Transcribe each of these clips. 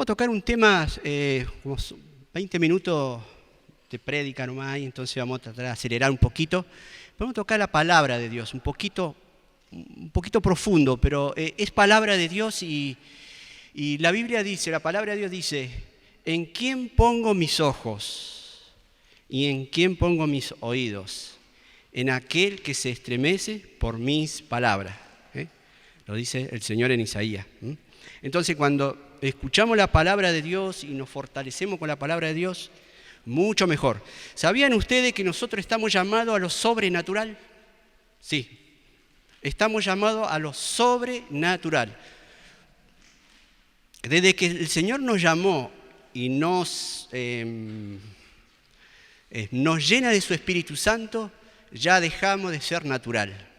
Vamos a tocar un tema, unos 20 minutos de prédica nomás, y entonces vamos a tratar de acelerar un poquito. Vamos a tocar la palabra de Dios, un poquito profundo, pero es palabra de Dios y la Biblia dice, la palabra de Dios dice, ¿en quién pongo mis ojos y en quién pongo mis oídos? En aquel que se estremece por mis palabras. Lo dice el Señor en Isaías. Entonces, cuando escuchamos la palabra de Dios y nos fortalecemos con la palabra de Dios, mucho mejor. ¿Sabían ustedes que nosotros estamos llamados a lo sobrenatural? Sí, estamos llamados a lo sobrenatural. Desde que el Señor nos llamó y nos llena de su Espíritu Santo, ya dejamos de ser natural.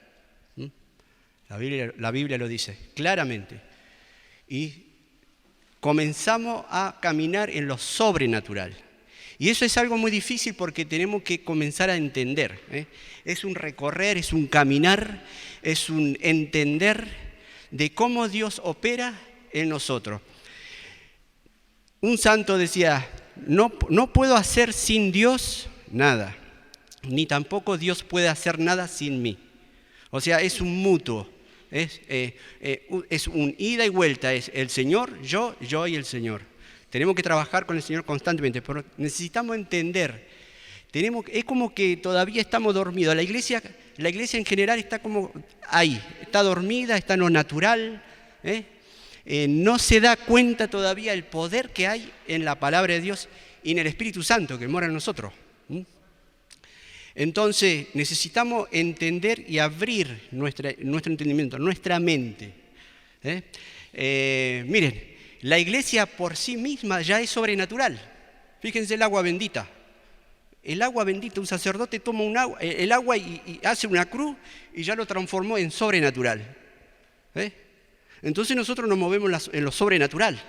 La Biblia lo dice claramente. Y comenzamos a caminar en lo sobrenatural. Y eso es algo muy difícil porque tenemos que comenzar a entender. Es un recorrer, es un caminar, es un entender de cómo Dios opera en nosotros. Un santo decía, no puedo hacer sin Dios nada, ni tampoco Dios puede hacer nada sin mí. O sea, es un mutuo, es un ida y vuelta, es el Señor, yo y el Señor. Tenemos que trabajar con el Señor constantemente, pero necesitamos entender. Es como que todavía estamos dormidos. La iglesia en general está como ahí, está dormida, está en lo natural. No se da cuenta todavía el poder que hay en la palabra de Dios y en el Espíritu Santo que mora en nosotros. Entonces necesitamos entender y abrir nuestro entendimiento, nuestra mente. Miren, la iglesia por sí misma ya es sobrenatural. Fíjense el agua bendita. El agua bendita, un sacerdote toma el agua y hace una cruz y ya lo transformó en sobrenatural. Entonces nosotros nos movemos en lo sobrenatural.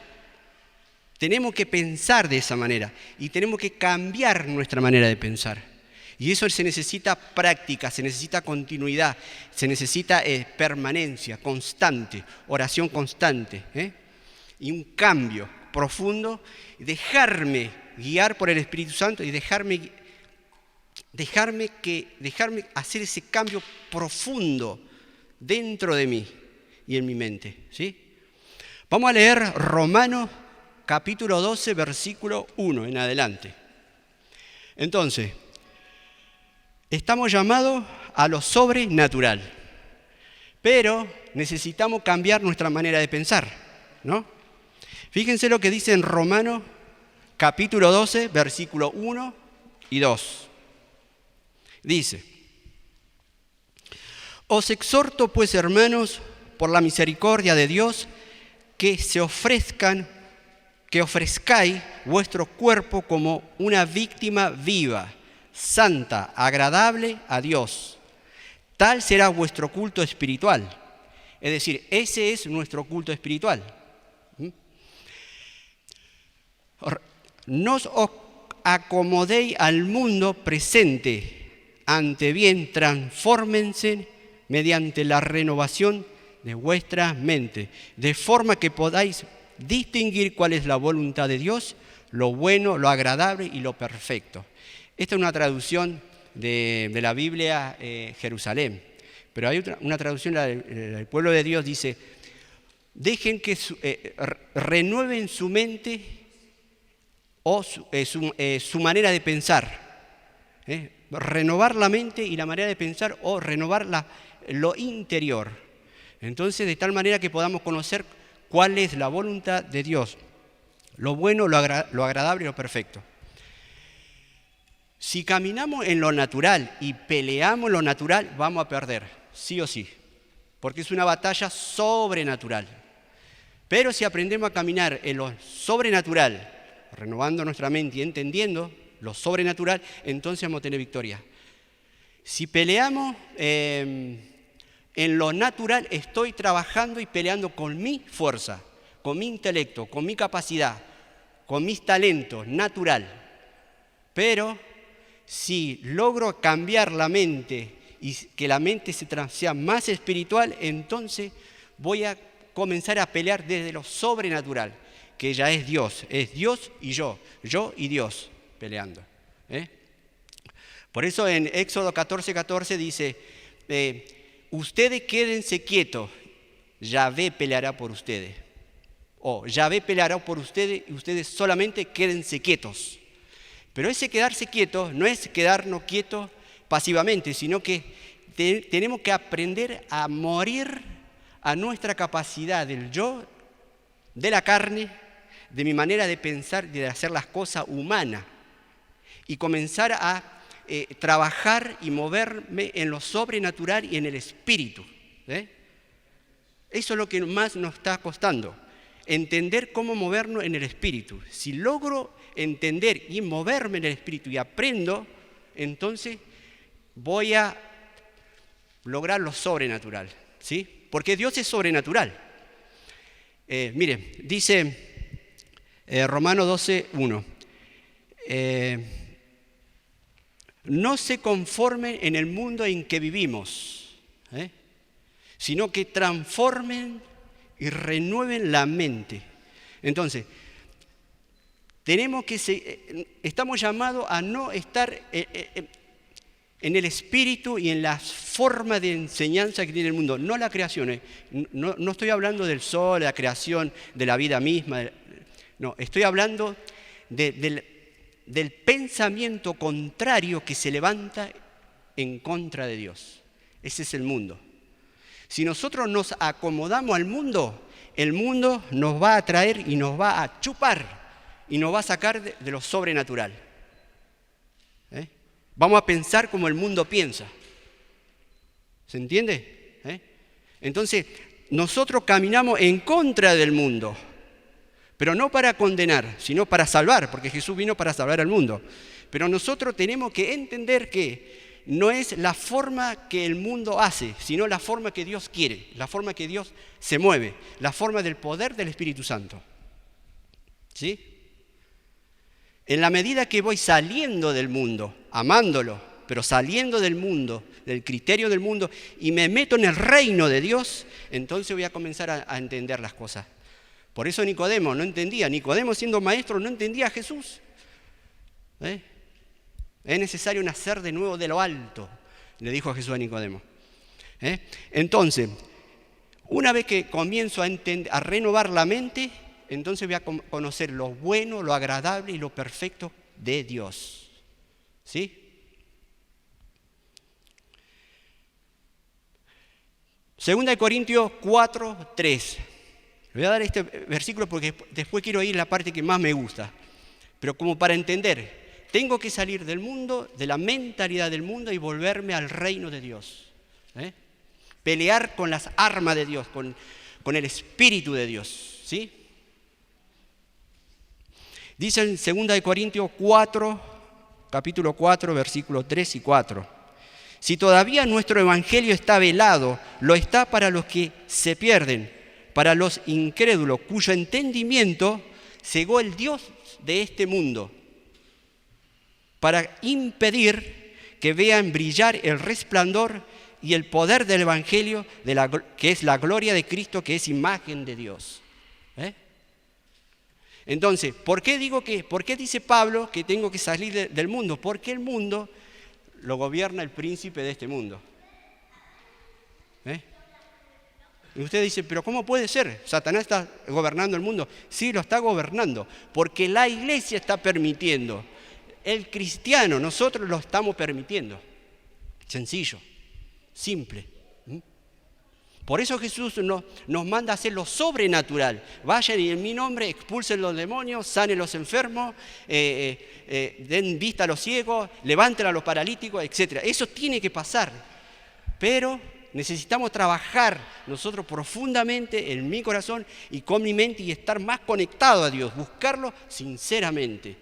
Tenemos que pensar de esa manera y tenemos que cambiar nuestra manera de pensar. Y eso se necesita práctica, se necesita continuidad, se necesita permanencia constante, oración constante, y un cambio profundo, dejarme guiar por el Espíritu Santo y dejarme hacer ese cambio profundo dentro de mí y en mi mente, ¿sí? Vamos a leer Romanos capítulo 12, versículo 1 en adelante. Entonces, estamos llamados a lo sobrenatural, pero necesitamos cambiar nuestra manera de pensar, ¿no? Fíjense lo que dice en Romanos capítulo 12, versículo 1 y 2. Dice, os exhorto pues, hermanos, por la misericordia de Dios, que ofrezcáis vuestro cuerpo como una víctima viva, santa, agradable a Dios. Tal será vuestro culto espiritual. Es decir, ese es nuestro culto espiritual. No os acomodéis al mundo presente, ante bien transfórmense mediante la renovación de vuestra mente, de forma que podáis distinguir cuál es la voluntad de Dios, lo bueno, lo agradable y lo perfecto. Esta es una traducción de la Biblia Jerusalén, pero hay una traducción del pueblo de Dios, dice, dejen que renueven su mente o su manera de pensar. Renovar la mente y la manera de pensar o renovar lo interior. Entonces, de tal manera que podamos conocer cuál es la voluntad de Dios, lo bueno, lo agradable y lo perfecto. Si caminamos en lo natural y peleamos en lo natural, vamos a perder, sí o sí, porque es una batalla sobrenatural. Pero si aprendemos a caminar en lo sobrenatural, renovando nuestra mente y entendiendo lo sobrenatural, entonces vamos a tener victoria. Si peleamos en lo natural, estoy trabajando y peleando con mi fuerza, con mi intelecto, con mi capacidad, con mis talentos, natural. Pero si logro cambiar la mente y que la mente sea más espiritual, entonces voy a comenzar a pelear desde lo sobrenatural. que ya es Dios y yo y Dios peleando. Por eso en Éxodo 14:14 dice, ustedes quédense quietos, Yahvé peleará por ustedes. O Yahvé peleará por ustedes y ustedes solamente quédense quietos. Pero ese quedarse quietos no es quedarnos quietos pasivamente, sino que tenemos que aprender a morir a nuestra capacidad del yo, de la carne, de mi manera de pensar, de hacer las cosas humanas, y comenzar a trabajar y moverme en lo sobrenatural y en el espíritu. Eso es lo que más nos está costando, entender cómo movernos en el espíritu. Si logro entender y moverme en el espíritu y aprendo, entonces voy a lograr lo sobrenatural, ¿sí? Porque Dios es sobrenatural. Mire, dice Romanos 12:1, no se conformen en el mundo en que vivimos, sino que transformen y renueven la mente. Entonces, estamos llamados a no estar en el espíritu y en la forma de enseñanza que tiene el mundo, no la creación. No estoy hablando del sol, de la creación, de la vida misma. No, estoy hablando del pensamiento contrario que se levanta en contra de Dios. Ese es el mundo. Si nosotros nos acomodamos al mundo, el mundo nos va a atraer y nos va a chupar y nos va a sacar de lo sobrenatural. Vamos a pensar como el mundo piensa. ¿Se entiende? Entonces, nosotros caminamos en contra del mundo, pero no para condenar, sino para salvar, porque Jesús vino para salvar al mundo. Pero nosotros tenemos que entender que no es la forma que el mundo hace, sino la forma que Dios quiere, la forma que Dios se mueve, la forma del poder del Espíritu Santo. ¿Sí? En la medida que voy saliendo del mundo, amándolo, pero saliendo del mundo, del criterio del mundo, y me meto en el reino de Dios, entonces voy a comenzar a entender las cosas. Por eso Nicodemo no entendía. Nicodemo, siendo maestro, no entendía a Jesús. Es necesario nacer de nuevo de lo alto, le dijo Jesús a Nicodemo. Entonces, una vez que comienzo a renovar la mente, entonces voy a conocer lo bueno, lo agradable y lo perfecto de Dios. ¿Sí? Segunda de Corintios 4:3. Le voy a dar este versículo porque después quiero ir a la parte que más me gusta. Pero como para entender, tengo que salir del mundo, de la mentalidad del mundo y volverme al reino de Dios. Pelear con las armas de Dios, con el Espíritu de Dios. ¿Sí? Dice en 2 de Corintios 4, capítulo 4, versículos 3 y 4. Si todavía nuestro evangelio está velado, lo está para los que se pierden, para los incrédulos, cuyo entendimiento cegó el Dios de este mundo, para impedir que vean brillar el resplandor y el poder del evangelio, que es la gloria de Cristo, que es imagen de Dios. Entonces, ¿por qué dice Pablo que tengo que salir del mundo? Porque el mundo lo gobierna el príncipe de este mundo. Y usted dice, ¿pero cómo puede ser? ¿Satanás está gobernando el mundo? Sí, lo está gobernando, porque la iglesia está permitiendo. El cristiano, nosotros lo estamos permitiendo. Sencillo, simple. Por eso Jesús nos manda a hacer lo sobrenatural. Vayan y en mi nombre expulsen los demonios, sanen los enfermos, den vista a los ciegos, levanten a los paralíticos, etc. Eso tiene que pasar. Pero necesitamos trabajar nosotros profundamente en mi corazón y con mi mente y estar más conectado a Dios, buscarlo sinceramente.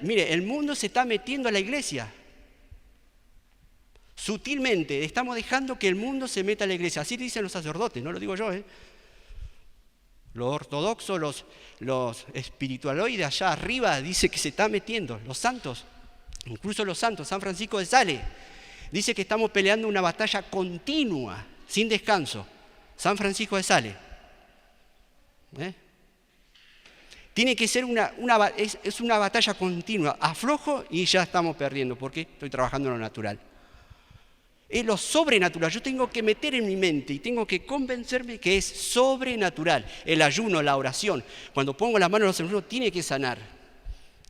Mire, el mundo se está metiendo a la iglesia. Sutilmente estamos dejando que el mundo se meta a la iglesia. Así dicen los sacerdotes, no lo digo yo. Los ortodoxos, los espiritualoides allá arriba, dice que se está metiendo. Los santos, incluso los santos, San Francisco de Sales, dice que estamos peleando una batalla continua, sin descanso. San Francisco de Sales. Tiene que ser es una batalla continua. Aflojo y ya estamos perdiendo, porque estoy trabajando en lo natural. Es lo sobrenatural. Yo tengo que meter en mi mente y tengo que convencerme que es sobrenatural. El ayuno, la oración. Cuando pongo la mano en los enfermos, tiene que sanar.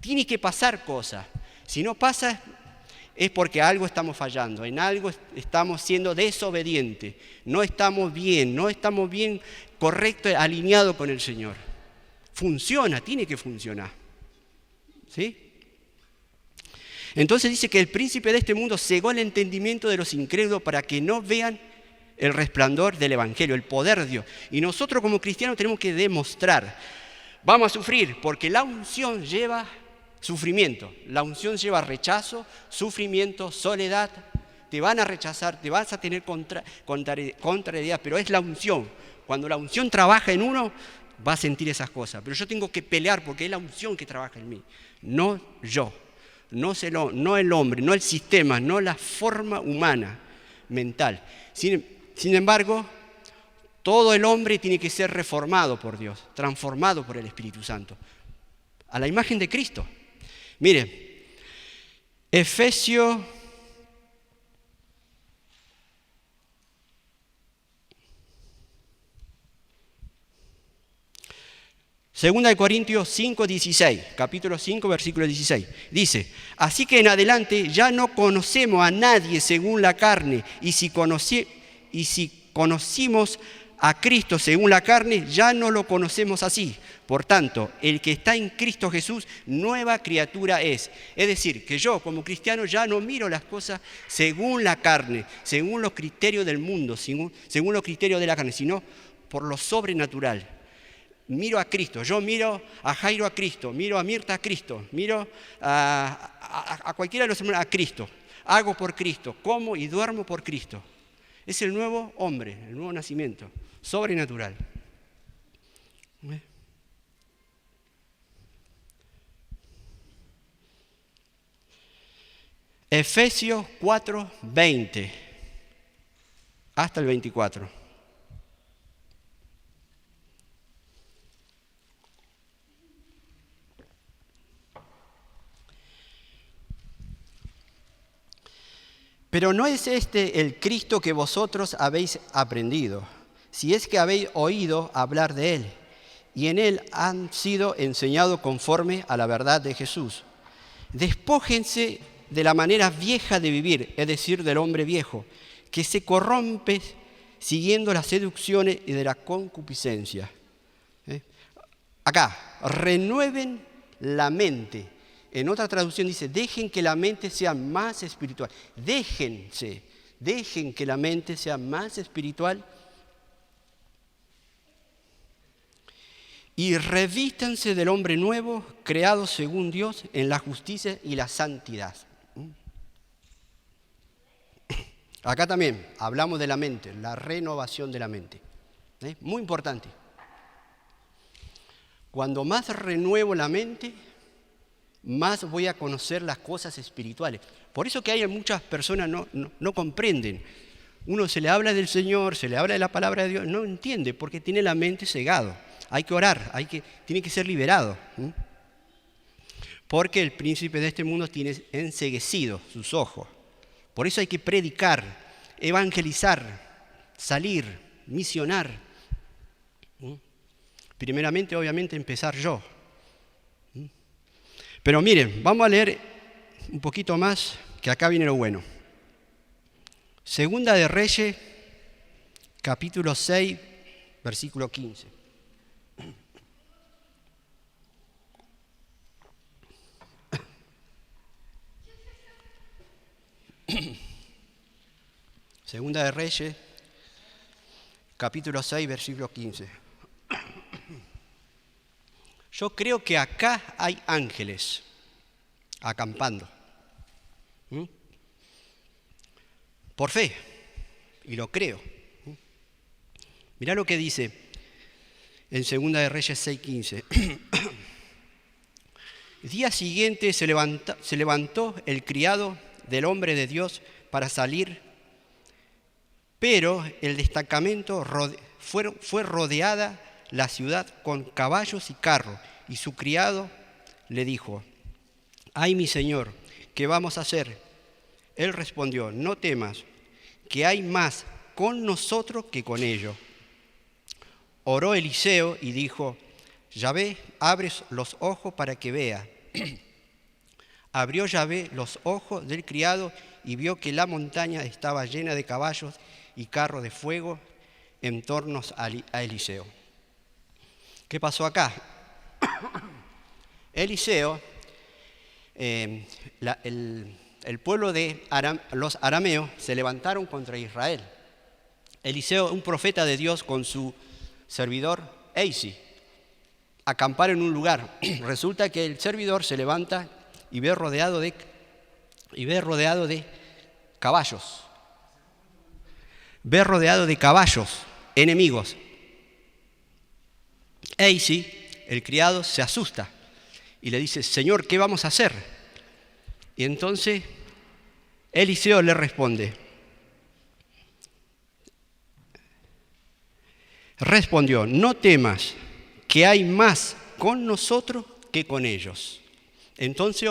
Tiene que pasar cosas. Si no pasa, es porque algo estamos fallando. En algo estamos siendo desobedientes. No estamos bien correcto, alineado con el Señor. Funciona, tiene que funcionar. ¿Sí? Entonces dice que el príncipe de este mundo cegó el entendimiento de los incrédulos para que no vean el resplandor del Evangelio, el poder de Dios. Y nosotros como cristianos tenemos que demostrar. Vamos a sufrir porque la unción lleva sufrimiento. La unción lleva rechazo, sufrimiento, soledad. Te van a rechazar, te vas a tener contrariedad, pero es la unción. Cuando la unción trabaja en uno, va a sentir esas cosas. Pero yo tengo que pelear porque es la unción que trabaja en mí, no yo. No el hombre, no el sistema, no la forma humana, mental. Sin embargo, todo el hombre tiene que ser reformado por Dios, transformado por el Espíritu Santo, a la imagen de Cristo. Mire, Efesios 2 Corintios 5:16, capítulo 5, versículo 16, dice: así que en adelante ya no conocemos a nadie según la carne, y si conocimos a Cristo según la carne, ya no lo conocemos así. Por tanto, el que está en Cristo Jesús, nueva criatura es. Es decir, que yo como cristiano ya no miro las cosas según la carne, según los criterios del mundo, según los criterios de la carne, sino por lo sobrenatural. Miro a Cristo, yo miro a Jairo a Cristo, miro a Mirta a Cristo, miro a cualquiera de los hermanos a Cristo. Hago por Cristo, como y duermo por Cristo. Es el nuevo hombre, el nuevo nacimiento, sobrenatural. Efesios 4:20 hasta el 24. Pero no es este el Cristo que vosotros habéis aprendido, si es que habéis oído hablar de Él, y en Él han sido enseñados conforme a la verdad de Jesús. Despójense de la manera vieja de vivir, es decir, del hombre viejo, que se corrompe siguiendo las seducciones y de la concupiscencia. Acá, renueven la mente. En otra traducción dice, dejen que la mente sea más espiritual. Dejen que la mente sea más espiritual y revístanse del hombre nuevo, creado según Dios en la justicia y la santidad. Acá también hablamos de la mente, la renovación de la mente. Muy importante. Cuando más renuevo la mente, más voy a conocer las cosas espirituales. Por eso que hay muchas personas no comprenden. Uno se le habla del Señor, se le habla de la palabra de Dios, no entiende porque tiene la mente cegado. Hay que orar, tiene que ser liberado. Porque el príncipe de este mundo tiene enceguecido sus ojos. Por eso hay que predicar, evangelizar, salir, misionar. Primeramente, obviamente, empezar yo. Pero miren, vamos a leer un poquito más, que acá viene lo bueno. Segunda de Reyes, capítulo 6, versículo 15. Segunda de Reyes, capítulo 6, versículo 15. Yo creo que acá hay ángeles acampando. Por fe, y lo creo. Mirá lo que dice en Segunda de Reyes 6:15. El día siguiente se levantó el criado del hombre de Dios para salir, pero el destacamento fue rodeada la ciudad con caballos y carros, y su criado le dijo: «Ay, mi señor, ¿qué vamos a hacer?». Él respondió: «No temas, que hay más con nosotros que con ellos». Oró Eliseo y dijo: «Yahvé, abre los ojos para que vea». Abrió Yahvé los ojos del criado y vio que la montaña estaba llena de caballos y carros de fuego en torno a Eliseo. ¿Qué pasó acá? Eliseo, el pueblo de los arameos se levantaron contra Israel. Eliseo, un profeta de Dios, con su servidor Eisi, acamparon en un lugar. Resulta que el servidor se levanta y ve rodeado de caballos. Ve rodeado de caballos enemigos. Eisi, el criado, se asusta y le dice: «Señor, ¿qué vamos a hacer?». Y entonces Eliseo le respondió: «No temas, que hay más con nosotros que con ellos». Entonces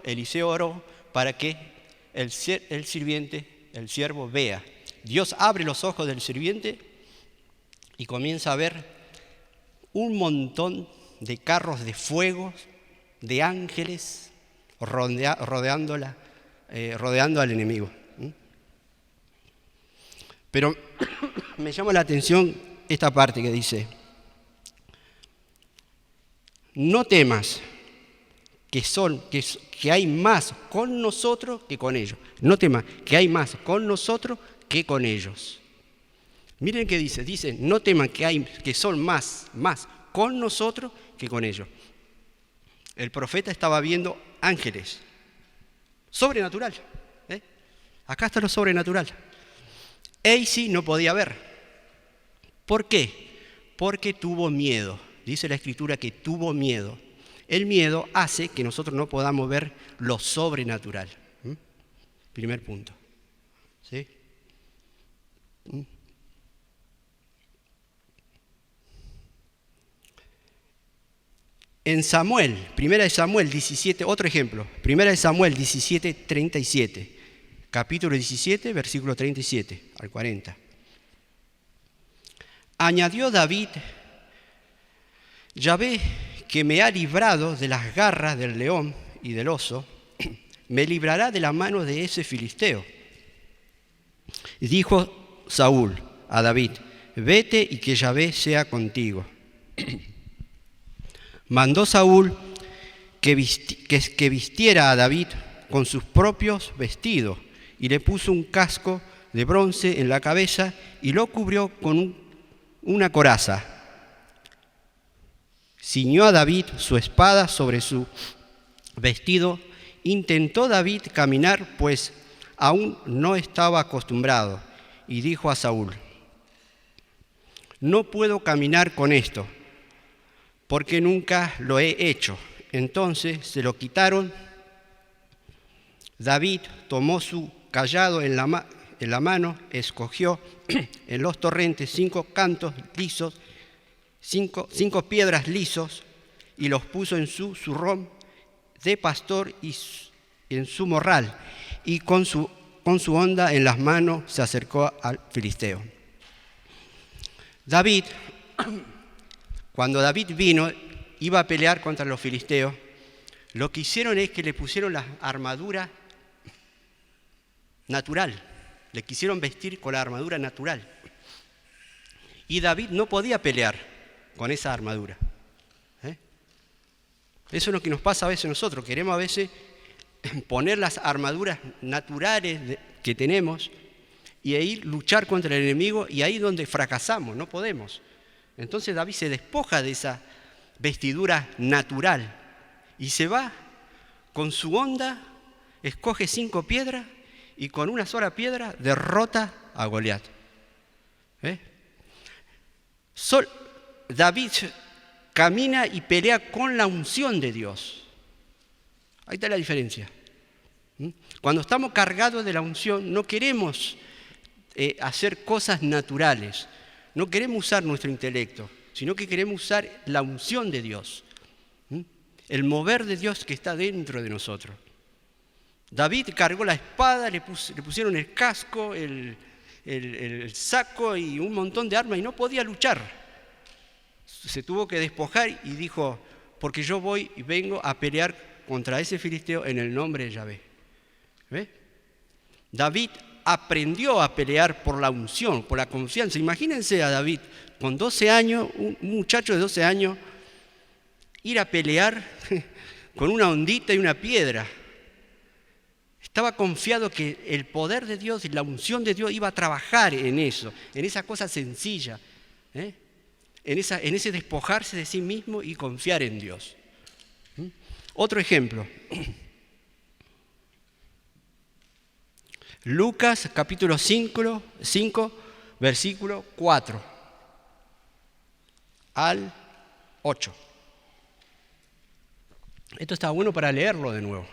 Eliseo oró para que el sirviente, el siervo, vea. Dios abre los ojos del sirviente y comienza a ver un montón de carros de fuego, de ángeles rodeando al enemigo. Pero me llama la atención esta parte que dice: «No temas, que hay más con nosotros que con ellos». No temas, que hay más con nosotros que con ellos. Miren qué dice. Dice: «No teman, que son más con nosotros que con ellos». El profeta estaba viendo ángeles. Sobrenatural. Acá está lo sobrenatural. Eisi no podía ver. ¿Por qué? Porque tuvo miedo. Dice la Escritura que tuvo miedo. El miedo hace que nosotros no podamos ver lo sobrenatural. Primer punto. ¿Sí? En Samuel, 1 Samuel 17, otro ejemplo, 1 Samuel 17, 37, capítulo 17, versículo 37 al 40. Añadió David: «Yahvé, que me ha librado de las garras del león y del oso, me librará de la mano de ese filisteo». Y dijo Saúl a David: «Vete y que Yahvé sea contigo». Mandó Saúl que vistiera a David con sus propios vestidos y le puso un casco de bronce en la cabeza y lo cubrió con una coraza. Ciñó a David su espada sobre su vestido. Intentó David caminar, pues aún no estaba acostumbrado, y dijo a Saúl: «No puedo caminar con esto, porque nunca lo he hecho». Entonces se lo quitaron. David tomó su cayado en la mano, escogió en los torrentes 5 cantos lisos, 5 piedras lisos, y los puso en su zurrón de pastor y en su morral, y con su honda en las manos se acercó al filisteo. Cuando David vino, iba a pelear contra los filisteos, lo que hicieron es que le pusieron la armadura natural, le quisieron vestir con la armadura natural. Y David no podía pelear con esa armadura. Eso es lo que nos pasa a veces nosotros. Queremos a veces poner las armaduras naturales que tenemos y ahí luchar contra el enemigo, y ahí es donde fracasamos, no podemos. Entonces David se despoja de esa vestidura natural y se va con su honda, escoge 5 piedras y con una sola piedra derrota a Goliat. David camina y pelea con la unción de Dios. Ahí está la diferencia. Cuando estamos cargados de la unción, no queremos hacer cosas naturales, no queremos usar nuestro intelecto, sino que queremos usar la unción de Dios. el mover de Dios que está dentro de nosotros. David cargó la espada, le pusieron el casco, el saco y un montón de armas y no podía luchar. Se tuvo que despojar y dijo, porque yo voy y vengo a pelear contra ese filisteo en el nombre de Yahvé. ¿Ve? David aprendió a pelear por la unción, por la confianza. Imagínense a David con 12 años, un muchacho de 12 años, ir a pelear con una hondita y una piedra. Estaba confiado que el poder de Dios y la unción de Dios iba a trabajar en eso, en esa cosa sencilla, en ese despojarse de sí mismo y confiar en Dios. Otro ejemplo. Lucas capítulo 5, versículo 4 al 8. Esto está bueno para leerlo de nuevo.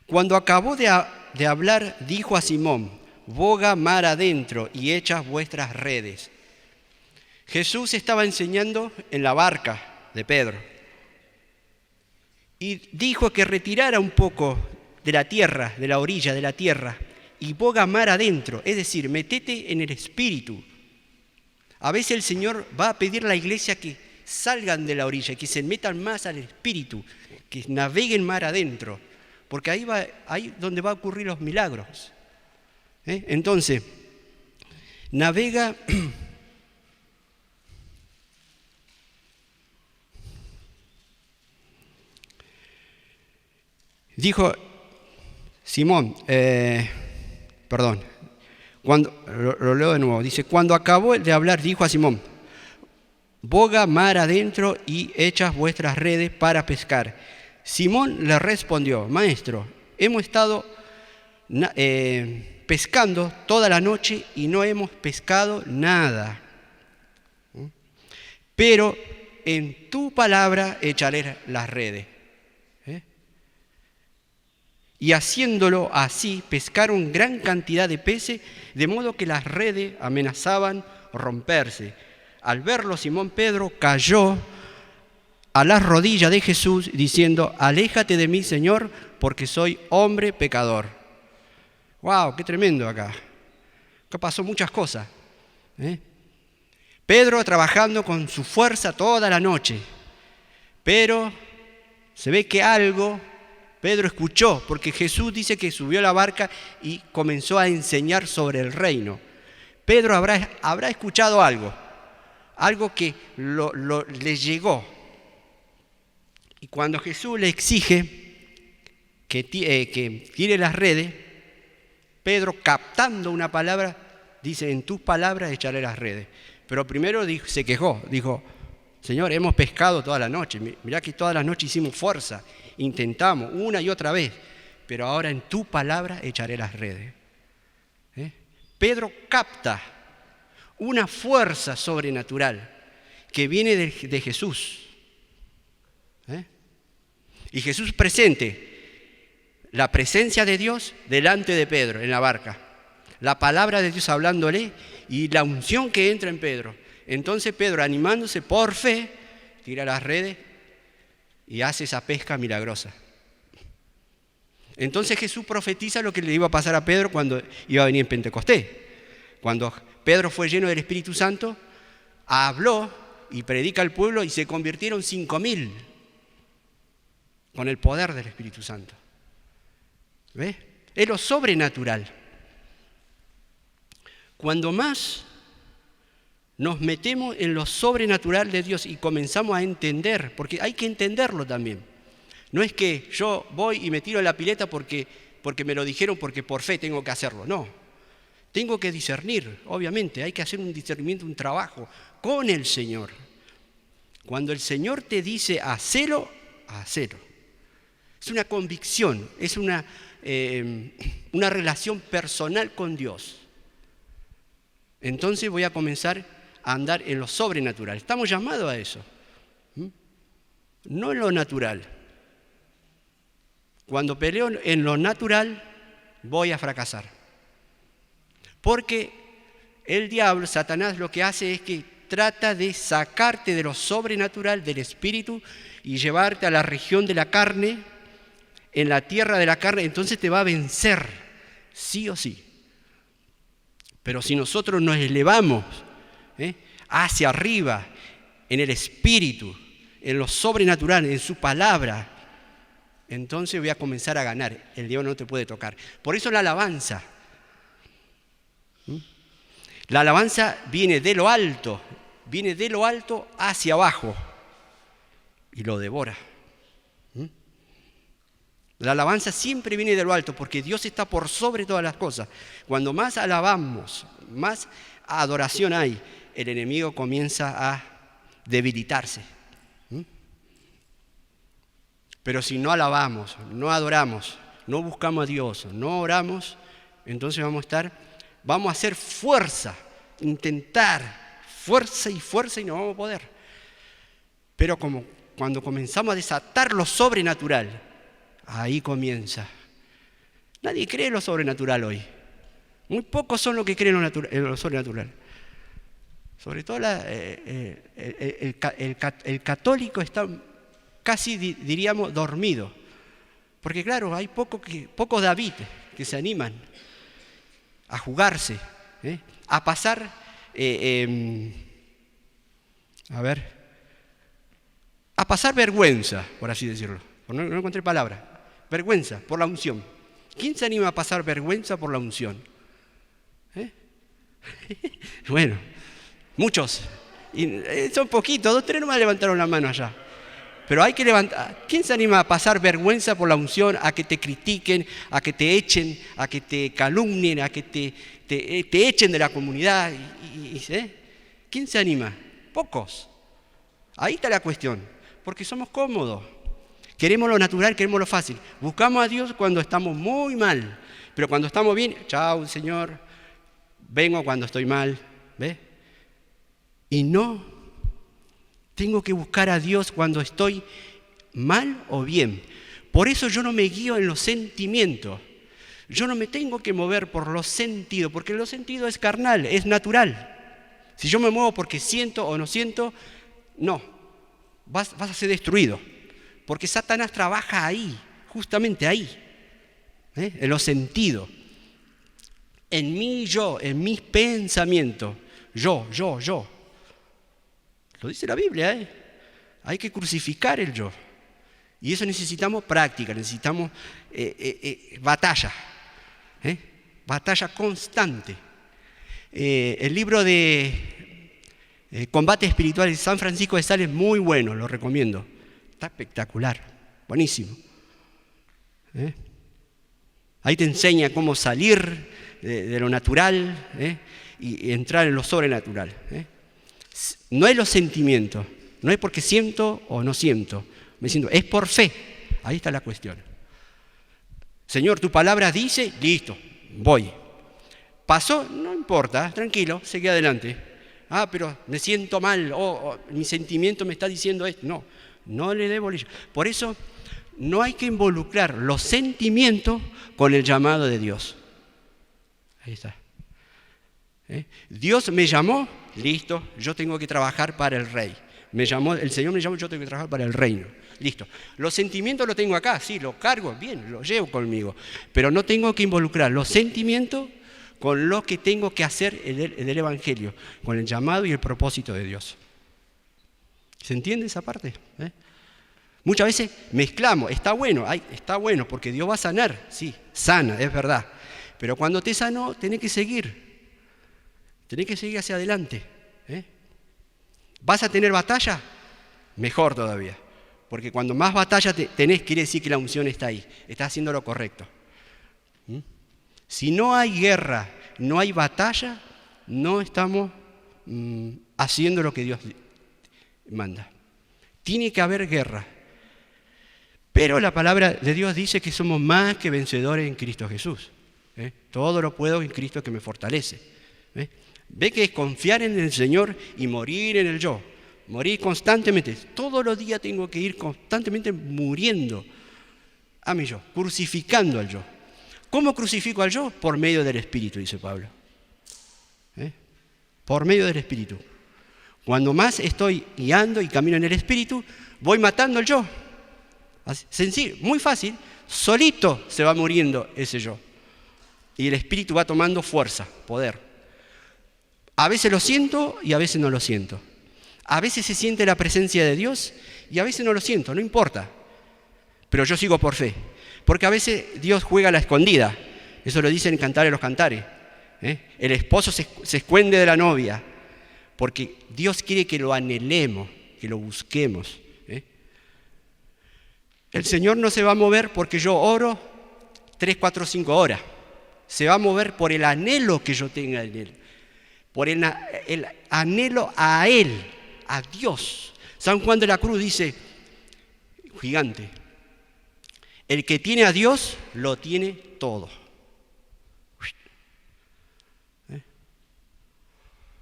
Cuando acabó de hablar, dijo a Simón, boga mar adentro y echad vuestras redes. Jesús estaba enseñando en la barca de Pedro y dijo que retirara un poco de la tierra, de la orilla de la tierra, y boga mar adentro, es decir, metete en el espíritu. A veces el Señor va a pedir a la iglesia que salgan de la orilla, que se metan más al espíritu, que naveguen mar adentro, porque ahí donde va a ocurrir los milagros. Entonces, navega. Dijo Simón, lo leo de nuevo, dice, cuando acabó de hablar, dijo a Simón, boga mar adentro y echad vuestras redes para pescar. Simón le respondió, maestro, hemos estado pescando toda la noche y no hemos pescado nada. Pero en tu palabra echaré las redes. Y haciéndolo así, pescaron gran cantidad de peces, de modo que las redes amenazaban romperse. Al verlo, Simón Pedro cayó a las rodillas de Jesús, diciendo, aléjate de mí, Señor, porque soy hombre pecador. ¡Wow! ¡Qué tremendo acá! Acá pasó muchas cosas. Pedro trabajando con su fuerza toda la noche, pero se ve que algo Pedro escuchó, porque Jesús dice que subió a la barca y comenzó a enseñar sobre el reino. Pedro habrá escuchado algo que le llegó. Y cuando Jesús le exige que tire las redes, Pedro, captando una palabra, dice, en tus palabras echaré las redes. Pero primero se quejó, dijo, Señor, hemos pescado toda la noche, mirá que toda la noche hicimos fuerza, intentamos una y otra vez, pero ahora en tu palabra echaré las redes. Pedro capta una fuerza sobrenatural que viene de Jesús. Y Jesús presente la presencia de Dios delante de Pedro en la barca, la palabra de Dios hablándole y la unción que entra en Pedro. Entonces Pedro, animándose por fe, tira las redes y hace esa pesca milagrosa. Entonces Jesús profetiza lo que le iba a pasar a Pedro cuando iba a venir en Pentecostés. Cuando Pedro fue lleno del Espíritu Santo, habló y predica al pueblo y se convirtieron 5.000 con el poder del Espíritu Santo. ¿Ves? Es lo sobrenatural. Cuando más nos metemos en lo sobrenatural de Dios y comenzamos a entender, porque hay que entenderlo también. No es que yo voy y me tiro a la pileta porque me lo dijeron, porque por fe tengo que hacerlo. No, tengo que discernir, obviamente, hay que hacer un discernimiento, un trabajo con el Señor. Cuando el Señor te dice hacelo, hacelo. Es una convicción, es una relación personal con Dios. Entonces voy a comenzar a andar en lo sobrenatural. Estamos llamados a eso, no en lo natural. Cuando peleo en lo natural, voy a fracasar. Porque el diablo, Satanás, lo que hace es que trata de sacarte de lo sobrenatural, del espíritu, y llevarte a la región de la carne, en la tierra de la carne. Entonces te va a vencer, sí o sí. Pero si nosotros nos elevamos hacia arriba, en el espíritu, en lo sobrenatural, en su palabra, entonces voy a comenzar a ganar. El diablo no te puede tocar. Por eso la alabanza. La alabanza viene de lo alto hacia abajo y lo devora. La alabanza siempre viene de lo alto porque Dios está por sobre todas las cosas. Cuando más alabamos, más adoración hay, el enemigo comienza a debilitarse. Pero si no alabamos, no adoramos, no buscamos a Dios, no oramos, entonces vamos a hacer fuerza, intentar fuerza y no vamos a poder. Pero cuando comenzamos a desatar lo sobrenatural, ahí comienza. Nadie cree en lo sobrenatural hoy. Muy pocos son los que creen en lo sobrenatural. Sobre todo el católico está casi, diríamos, dormido. Porque claro, hay pocos David que se animan a jugarse, a pasar, a pasar vergüenza, por así decirlo. No encontré palabra. Vergüenza por la unción. ¿Quién se anima a pasar vergüenza por la unción? Bueno, muchos. Y son poquitos, 2, 3 nomás levantaron la mano allá. Pero hay que levantar. ¿Quién se anima a pasar vergüenza por la unción, a que te critiquen, a que te echen, a que te calumnien, a que te echen de la comunidad? ¿Quién se anima? Pocos. Ahí está la cuestión. Porque somos cómodos. Queremos lo natural, queremos lo fácil. Buscamos a Dios cuando estamos muy mal. Pero cuando estamos bien, chao, Señor, vengo cuando estoy mal. ¿Ves? Y no, tengo que buscar a Dios cuando estoy mal o bien. Por eso yo no me guío en los sentimientos. Yo no me tengo que mover por los sentidos, porque los sentidos es carnal, es natural. Si yo me muevo porque siento o no siento, no, vas a ser destruido. Porque Satanás trabaja ahí, justamente ahí, en los sentidos. En mí yo, en mis pensamientos, yo. Lo dice la Biblia, Hay que crucificar el yo. Y eso necesitamos práctica, necesitamos batalla, batalla constante. El libro de Combate Espiritual de San Francisco de Sales es muy bueno, lo recomiendo. Está espectacular, buenísimo. Ahí te enseña cómo salir de lo natural y entrar en lo sobrenatural. No es los sentimientos, no es porque siento o no siento, es por fe. Ahí está la cuestión. Señor, tu palabra dice, listo, voy. ¿Pasó? No importa, tranquilo, seguí adelante. Pero me siento mal, mi sentimiento me está diciendo esto. No le dé bolilla. Por eso no hay que involucrar los sentimientos con el llamado de Dios. Ahí está. Dios me llamó, listo, yo tengo que trabajar para el rey. El Señor me llamó, yo tengo que trabajar para el reino. Listo. Los sentimientos los tengo acá, sí, los cargo, bien, los llevo conmigo. Pero no tengo que involucrar los sentimientos con lo que tengo que hacer en el Evangelio, con el llamado y el propósito de Dios. ¿Se entiende esa parte? Muchas veces mezclamos, está bueno porque Dios va a sanar, sí, sana, es verdad. Pero cuando te sanó, tenés que seguir hacia adelante. ¿Vas a tener batalla? Mejor todavía, porque cuando más batalla tenés, quiere decir que la unción está ahí, estás haciendo lo correcto. Si no hay guerra, no hay batalla, no estamos haciendo lo que Dios manda. Tiene que haber guerra. Pero la palabra de Dios dice que somos más que vencedores en Cristo Jesús. Todo lo puedo en Cristo que me fortalece. Ve que es confiar en el Señor y morir en el yo. Morir constantemente. Todos los días tengo que ir constantemente muriendo a mi yo, crucificando al yo. ¿Cómo crucifico al yo? Por medio del Espíritu, dice Pablo. Por medio del Espíritu. Cuando más estoy guiando y camino en el Espíritu, voy matando el yo. Sencillo, muy fácil, solito se va muriendo ese yo. Y el Espíritu va tomando fuerza, poder. A veces lo siento y a veces no lo siento. A veces se siente la presencia de Dios y a veces no lo siento, no importa. Pero yo sigo por fe. Porque a veces Dios juega a la escondida. Eso lo dicen en Cantares los Cantares. El esposo se esconde de la novia. Porque Dios quiere que lo anhelemos, que lo busquemos. El Señor no se va a mover porque yo oro 3, 4, 5 horas. Se va a mover por el anhelo que yo tenga en Él. Por el anhelo a Él, a Dios. San Juan de la Cruz dice, gigante, el que tiene a Dios lo tiene todo.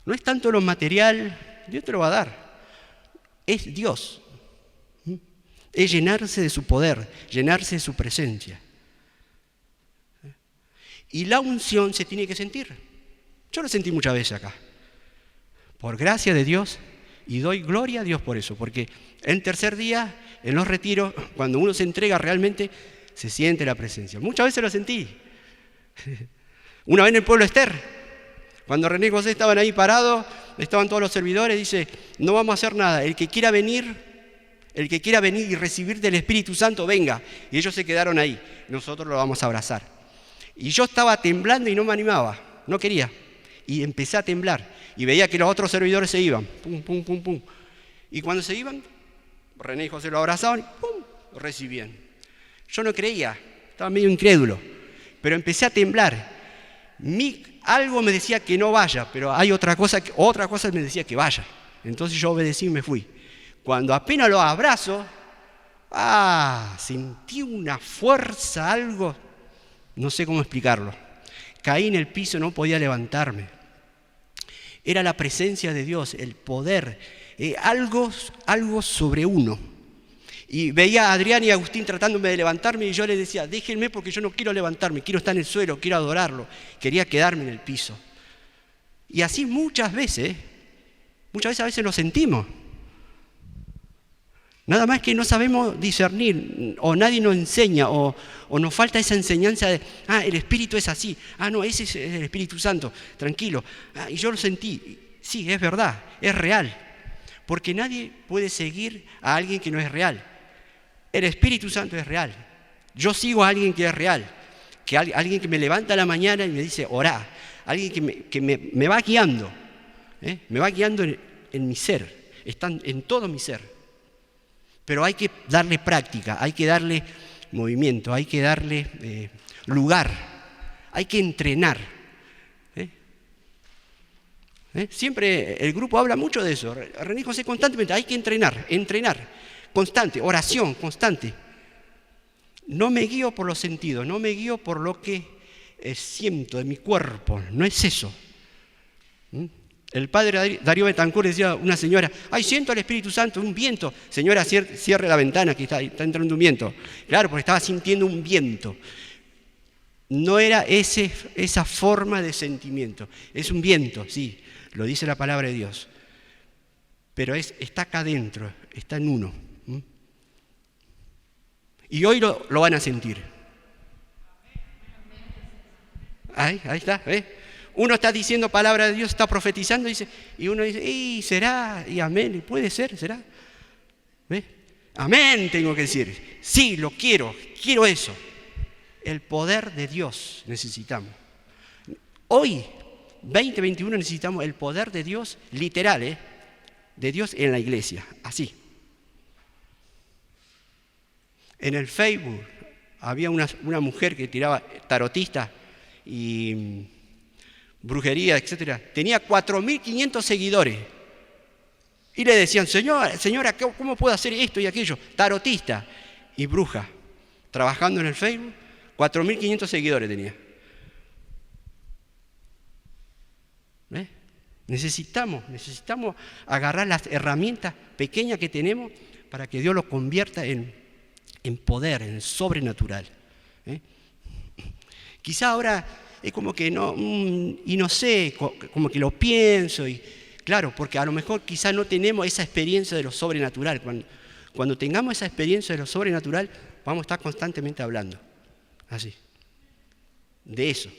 No es tanto lo material, Dios te lo va a dar. Es Dios. Es llenarse de su poder, llenarse de su presencia. Y la unción se tiene que sentir. Yo lo sentí muchas veces acá. Por gracia de Dios, y doy gloria a Dios por eso, porque en tercer día, en los retiros, cuando uno se entrega realmente, se siente la presencia. Muchas veces lo sentí. Una vez en el pueblo de Ester, cuando René y José estaban ahí parados, estaban todos los servidores, dice, no vamos a hacer nada, el que quiera venir y recibir del Espíritu Santo, venga. Y ellos se quedaron ahí, nosotros lo vamos a abrazar. Y yo estaba temblando y no me animaba, no quería. Y empecé a temblar, y veía que los otros servidores se iban, pum, pum, pum, pum. Y cuando se iban, René y José lo abrazaban y pum, lo recibían. Yo no creía, estaba medio incrédulo, pero empecé a temblar. Algo me decía que no vaya, pero hay otra cosa me decía que vaya. Entonces yo obedecí y me fui. Cuando apenas lo abrazo, sentí una fuerza, algo, no sé cómo explicarlo. Caí en el piso, no podía levantarme. Era la presencia de Dios, el poder, algo sobre uno. Y veía a Adrián y a Agustín tratándome de levantarme y yo les decía, déjenme porque yo no quiero levantarme, quiero estar en el suelo, quiero adorarlo, quería quedarme en el piso. Y así muchas veces a veces lo sentimos. Nada más que no sabemos discernir, o nadie nos enseña, o nos falta esa enseñanza de, el Espíritu es así, no, ese es el Espíritu Santo, tranquilo. Y yo lo sentí, sí, es verdad, es real, porque nadie puede seguir a alguien que no es real. El Espíritu Santo es real. Yo sigo a alguien que es real, alguien que me levanta a la mañana y me dice, orá, alguien que me va guiando, me va guiando en mi ser, están en todo mi ser. Pero hay que darle práctica, hay que darle movimiento, hay que darle lugar, hay que entrenar. Siempre el grupo habla mucho de eso. René y José constantemente, hay que entrenar, constante, oración, constante. No me guío por los sentidos, no me guío por lo que siento de mi cuerpo, no es eso. El padre Darío Betancourt decía a una señora, siento al Espíritu Santo, un viento. Señora, cierre la ventana, que está entrando un viento. Claro, porque estaba sintiendo un viento. No era esa forma de sentimiento. Es un viento, sí, lo dice la palabra de Dios. Pero está acá adentro, está en uno. Y hoy lo van a sentir. Ahí está, Uno está diciendo palabra de Dios, está profetizando, y uno dice, será, y amén, puede ser, será. Amén, tengo que decir. Sí, lo quiero eso. El poder de Dios necesitamos. Hoy, 2021, necesitamos el poder de Dios, literal, de Dios en la iglesia, así. En el Facebook había una mujer que tiraba tarotista y brujería, etcétera. Tenía 4.500 seguidores. Y le decían, señora, ¿cómo puedo hacer esto y aquello? Tarotista y bruja. Trabajando en el Facebook, 4.500 seguidores tenía. Necesitamos agarrar las herramientas pequeñas que tenemos para que Dios lo convierta en poder, en sobrenatural. Quizá ahora es como que no sé, como que lo pienso y Claro, porque a lo mejor quizás no tenemos esa experiencia de lo sobrenatural. Cuando tengamos esa experiencia de lo sobrenatural, vamos a estar constantemente hablando. Así. De eso.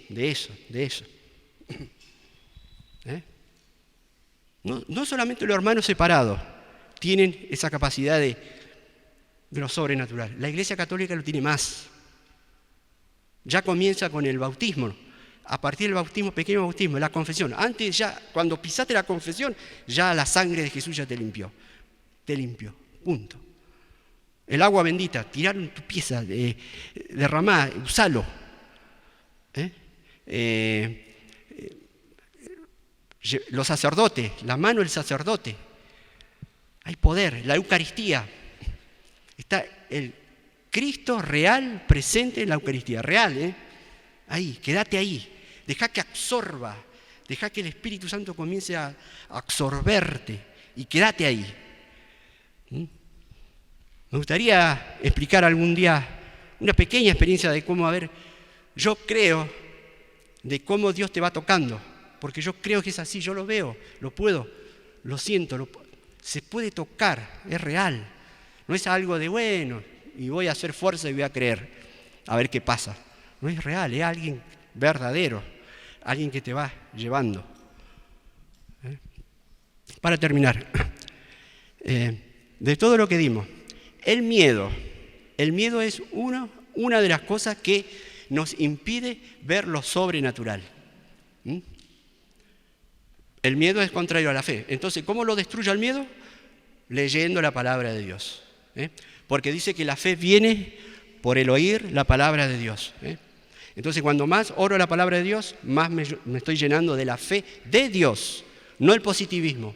¿Eh? No solamente los hermanos separados tienen esa capacidad de lo sobrenatural. La Iglesia Católica lo tiene más. Ya comienza con el bautismo. A partir del bautismo, pequeño bautismo, la confesión. Antes ya, cuando pisaste la confesión, ya la sangre de Jesús ya te limpió. Te limpió. Punto. El agua bendita, tirar en tu pieza, derramar, usalo. Los sacerdotes, la mano del sacerdote. Hay poder, la Eucaristía. Está el Cristo real presente en la Eucaristía. Real, Ahí, quédate ahí. Deja que absorba. Deja que el Espíritu Santo comience a absorberte. Y quédate ahí. Me gustaría explicar algún día una pequeña experiencia de cómo, yo creo de cómo Dios te va tocando. Porque yo creo que es así, yo lo veo, lo puedo, lo siento, se puede tocar, es real. No es algo de bueno, y voy a hacer fuerza y voy a creer, a ver qué pasa. No es real, es alguien verdadero, alguien que te va llevando. Para terminar, de todo lo que dimos, el miedo es una de las cosas que nos impide ver lo sobrenatural. El miedo es contrario a la fe. Entonces, ¿cómo lo destruye el miedo? Leyendo la palabra de Dios. Porque dice que la fe viene por el oír la palabra de Dios. Entonces, cuando más oro la palabra de Dios, más me estoy llenando de la fe de Dios, no el positivismo.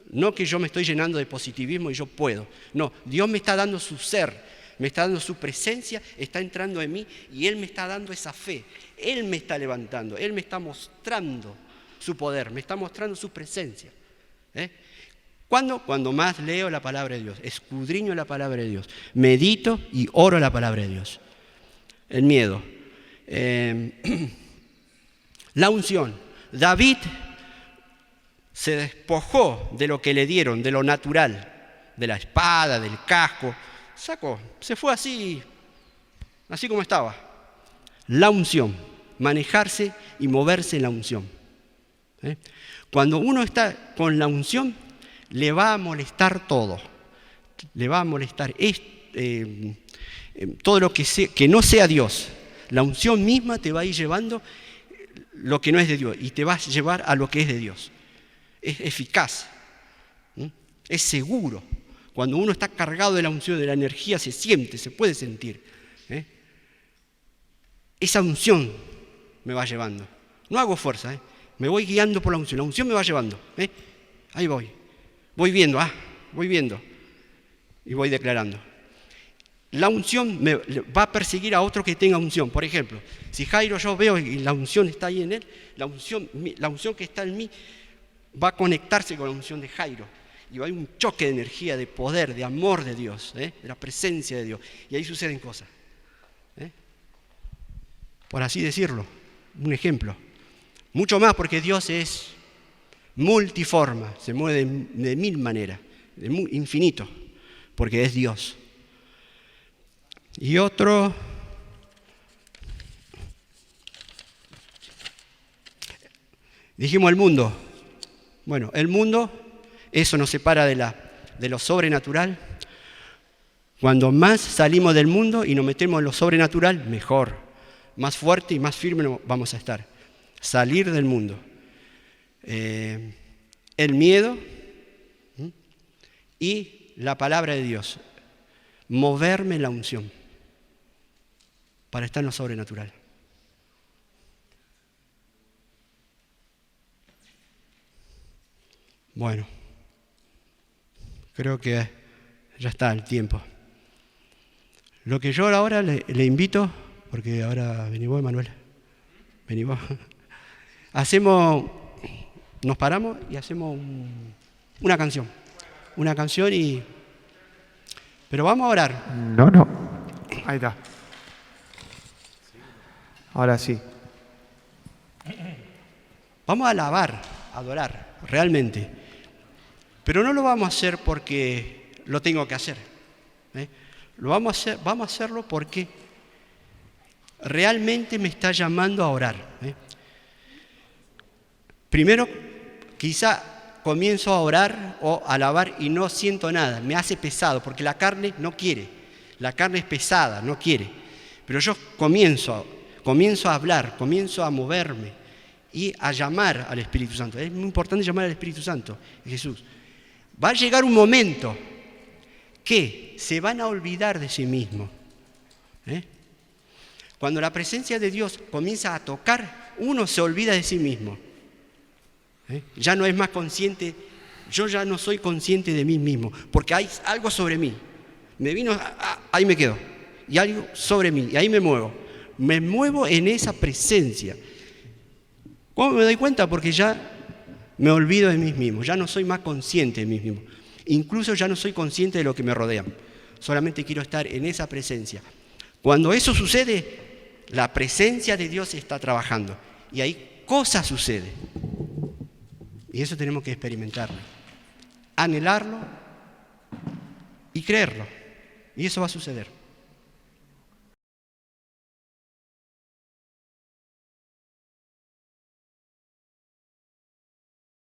No que yo me estoy llenando de positivismo y yo puedo. No, Dios me está dando su ser, me está dando su presencia, está entrando en mí y Él me está dando esa fe. Él me está levantando, Él me está mostrando su poder, me está mostrando su presencia. ¿Cuándo? Cuando más leo la palabra de Dios, escudriño la palabra de Dios, medito y oro la palabra de Dios. El miedo. La unción. David se despojó de lo que le dieron, de lo natural, de la espada, del casco, se fue así como estaba. La unción, manejarse y moverse en la unción. Cuando uno está con la unción, le va a molestar todo. Le va a molestar todo lo que no sea Dios. La unción misma te va a ir llevando lo que no es de Dios y te va a llevar a lo que es de Dios. Es eficaz, es seguro. Cuando uno está cargado de la unción, de la energía, se siente, se puede sentir. Esa unción me va llevando. No hago fuerza, me voy guiando por la unción me va llevando. Ahí voy viendo y voy declarando. La unción va a perseguir a otro que tenga unción. Por ejemplo, si Jairo yo veo y la unción está ahí en él, la unción que está en mí va a conectarse con la unción de Jairo y va a haber un choque de energía, de poder, de amor de Dios, de la presencia de Dios, y ahí suceden cosas. Por así decirlo, un ejemplo. Mucho más porque Dios es multiforme, se mueve de mil maneras, infinito, porque es Dios. Y otro, dijimos el mundo. Bueno, el mundo, eso nos separa de lo sobrenatural. Cuando más salimos del mundo y nos metemos en lo sobrenatural, mejor. Más fuerte y más firme vamos a estar. Salir del mundo. El miedo y la palabra de Dios. Moverme en la unción para estar en lo sobrenatural. Bueno, creo que ya está el tiempo. Lo que yo ahora le invito, porque ahora vení vos, Manuel, vení vos. Nos paramos y hacemos una canción pero vamos a orar. No, ahí está. Ahora sí. Vamos a alabar adorar, realmente. Pero no lo vamos a hacer porque lo tengo que hacer. Vamos a hacerlo porque realmente me está llamando a orar. Primero, quizá comienzo a orar o a alabar y no siento nada, me hace pesado, porque la carne no quiere, la carne es pesada, no quiere. Pero yo comienzo a hablar, comienzo a moverme y a llamar al Espíritu Santo. Es muy importante llamar al Espíritu Santo, Jesús. Va a llegar un momento que se van a olvidar de sí mismos. Cuando la presencia de Dios comienza a tocar, uno se olvida de sí mismo. Ya no es más consciente, yo ya no soy consciente de mí mismo, porque hay algo sobre mí. Me vino, ahí me quedo, y algo sobre mí, y ahí me muevo. Me muevo en esa presencia. ¿Cómo me doy cuenta? Porque ya me olvido de mí mismo, ya no soy más consciente de mí mismo. Incluso ya no soy consciente de lo que me rodea. Solamente quiero estar en esa presencia. Cuando eso sucede, la presencia de Dios está trabajando. Y ahí cosas suceden. Y eso tenemos que experimentarlo. Anhelarlo y creerlo. Y eso va a suceder.